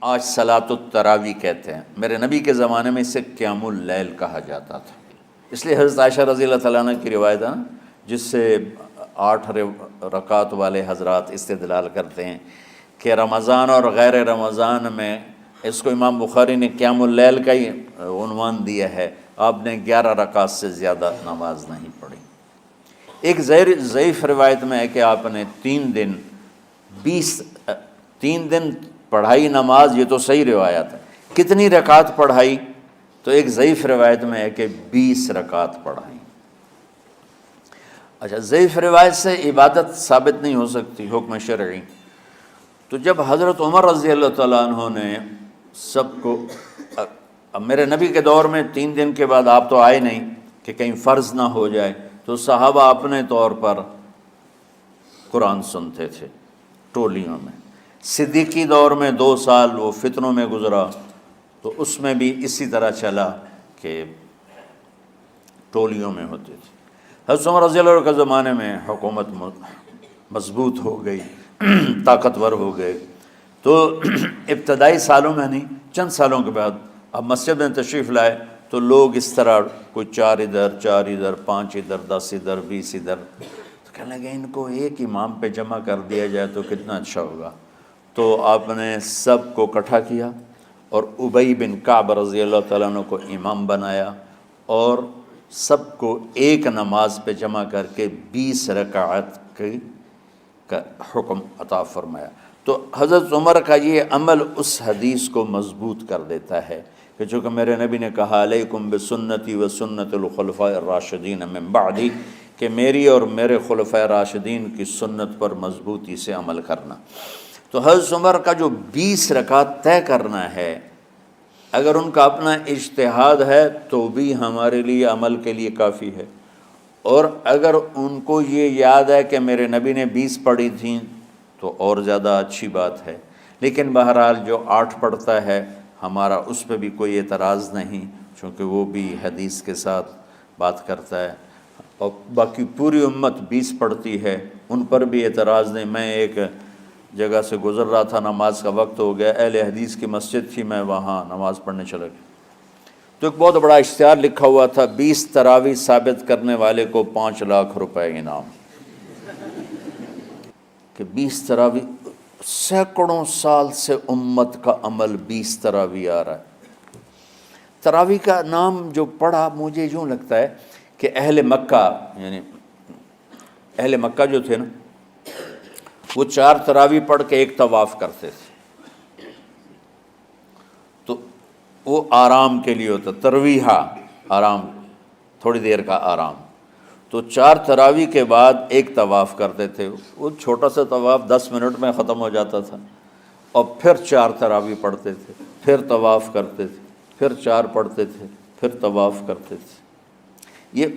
آج صلاۃ التراوی کہتے ہیں، میرے نبی کے زمانے میں اسے قیام اللیل کہا جاتا تھا۔ اس لیے حضرت عائشہ رضی اللہ تعالیٰ عنہ کی روایت ہے نا، جس سے 8 رکعت والے حضرات استدلال کرتے ہیں کہ رمضان اور غیر رمضان میں، اس کو امام بخاری نے قیام اللیل کا ہی عنوان دیا ہے، آپ نے 11 رکعت سے زیادہ نماز نہیں پڑھی۔ ایک ضعیف روایت میں ہے کہ آپ نے 3 دن پڑھائی نماز، یہ تو صحیح روایت ہے۔ کتنی رکعت پڑھائی؟ تو ایک ضعیف روایت میں ہے کہ 20 رکعت پڑھائی۔ اچھا، ضعیف روایت سے عبادت ثابت نہیں ہو سکتی حکم شرعی۔ تو جب حضرت عمر رضی اللہ تعالیٰ عنہ نے سب کو، اب میرے نبی کے دور میں 3 دن کے بعد آپ تو آئے نہیں کہ کہیں فرض نہ ہو جائے، تو صحابہ اپنے طور پر قرآن سنتے تھے ٹولیوں میں۔ صدیقی دور میں 2 سال وہ فتنوں میں گزرا، تو اس میں بھی اسی طرح چلا کہ ٹولیوں میں ہوتے تھے۔ حضرت عمر رضی اللہ عنہ کے زمانے میں حکومت مضبوط ہو گئی، طاقتور ہو گئے، تو ابتدائی سالوں میں نہیں، چند سالوں کے بعد اب مسجد میں تشریف لائے تو لوگ اس طرح کوئی 4 ادھر 4 ادھر 5 ادھر 10 ادھر 20 ادھر، تو کہنے لگے ان کو ایک امام پہ جمع کر دیا جائے تو کتنا اچھا ہوگا۔ تو آپ نے سب کو اکٹھا کیا اور ابی بن کعب رضی اللہ تعالیٰ عنہ کو امام بنایا، اور سب کو ایک نماز پہ جمع کر کے 20 رکعت کا حکم عطا فرمایا۔ تو حضرت عمر کا یہ عمل اس حدیث کو مضبوط کر دیتا ہے کہ چونکہ میرے نبی نے کہا علیکم بسنتی و سنت الخلفاء الراشدین من بعدی، کہ میری اور میرے خلفاء راشدین کی سنت پر مضبوطی سے عمل کرنا۔ تو حضرت عمر کا جو 20 رکعت طے کرنا ہے، اگر ان کا اپنا اجتہاد ہے تو بھی ہمارے لیے عمل کے لیے کافی ہے، اور اگر ان کو یہ یاد ہے کہ میرے نبی نے 20 پڑھی تھیں تو اور زیادہ اچھی بات ہے۔ لیکن بہرحال جو 8 پڑھتا ہے ہمارا اس پہ بھی کوئی اعتراض نہیں، چونکہ وہ بھی حدیث کے ساتھ بات کرتا ہے، اور باقی پوری امت 20 پڑھتی ہے، ان پر بھی اعتراض نہیں۔ میں ایک جگہ سے گزر رہا تھا، نماز کا وقت ہو گیا، اہل حدیث کی مسجد تھی، میں وہاں نماز پڑھنے چلا گیا، تو ایک بہت بڑا اشتہار لکھا ہوا تھا، 20 تراویح ثابت کرنے والے کو 5 لاکھ روپے انعام۔ کہ 20 تراویح، سینکڑوں سال سے امت کا عمل 20 تراویح آ رہا ہے۔ تراویح کا نام جو پڑھا، مجھے یوں لگتا ہے کہ اہل مکہ، یعنی اہل مکہ جو تھے نا، وہ 4 تراویح پڑھ کے ایک طواف کرتے تھے، تو وہ آرام کے لیے ہوتا، ترویحہ آرام، تھوڑی دیر کا آرام۔ تو 4 تراویح کے بعد ایک طواف کرتے تھے، وہ چھوٹا سا طواف 10 منٹ میں ختم ہو جاتا تھا، اور پھر 4 تراویح پڑھتے تھے، پھر طواف کرتے تھے، پھر 4 پڑھتے تھے، پھر طواف کرتے تھے۔ یہ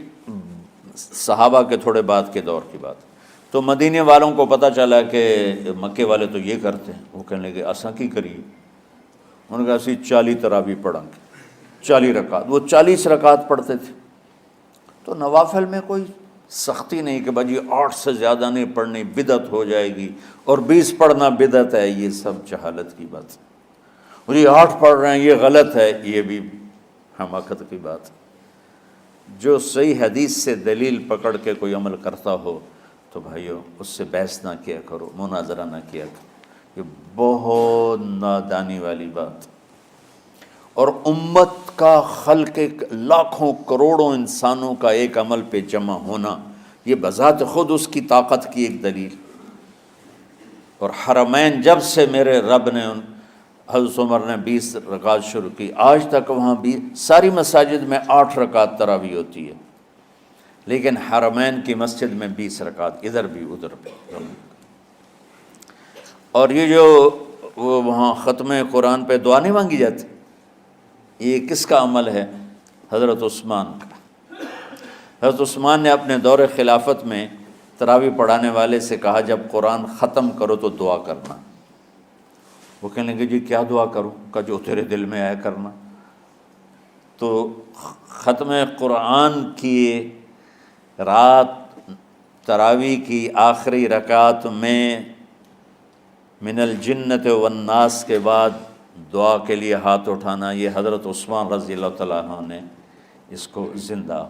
صحابہ کے تھوڑے بعد کے دور کی بات۔ تو مدینے والوں کو پتہ چلا کہ مکے والے تو یہ کرتے ہیں، وہ کہنے لگے اساں کی کریے؟ انہوں نے کہا اسی 40 تراویح پڑھیں گے، 40 رکعت، وہ 40 رکعت پڑھتے تھے۔ تو نوافل میں کوئی سختی نہیں کہ بھائی 8 سے زیادہ نہیں پڑھنی، بدعت ہو جائے گی، اور 20 پڑھنا بدعت ہے، یہ سب جہالت کی بات ہے۔ اور یہ 8 پڑھ رہے ہیں یہ غلط ہے، یہ بھی حماقت کی بات ہے۔ جو صحیح حدیث سے دلیل پکڑ کے کوئی عمل کرتا ہو تو بھائیو اس سے بحث نہ کیا کرو، مناظرہ نہ کیا کرو، یہ بہت نادانی والی بات۔ اور امت کا، خلق لاکھوں کروڑوں انسانوں کا ایک عمل پہ جمع ہونا، یہ بذات خود اس کی طاقت کی ایک دلیل۔ اور حرمین جب سے میرے رب نے حضرت عمر نے 20 رکعت شروع کی، آج تک وہاں بھی ساری مساجد میں 8 رکعت تراویح ہوتی ہے، لیکن حرمین کی مسجد میں 20 رکعت، ادھر بھی ادھر بھی۔ اور یہ جو وہ وہاں ختم قرآن پہ دعا نہیں مانگی جاتی، یہ کس کا عمل ہے؟ حضرت عثمان کا۔ حضرت عثمان نے اپنے دور خلافت میں تراویح پڑھانے والے سے کہا جب قرآن ختم کرو تو دعا کرنا۔ وہ کہنے لگے جی کیا دعا کروں؟ کہ جو تیرے دل میں آیا کرنا۔ تو ختم قرآن کی رات تراویح کی آخری رکعت میں من الجنت والناس کے بعد دعا کے لیے ہاتھ اٹھانا، یہ حضرت عثمان رضی اللہ تعالیٰ عنہ نے اس کو زندہ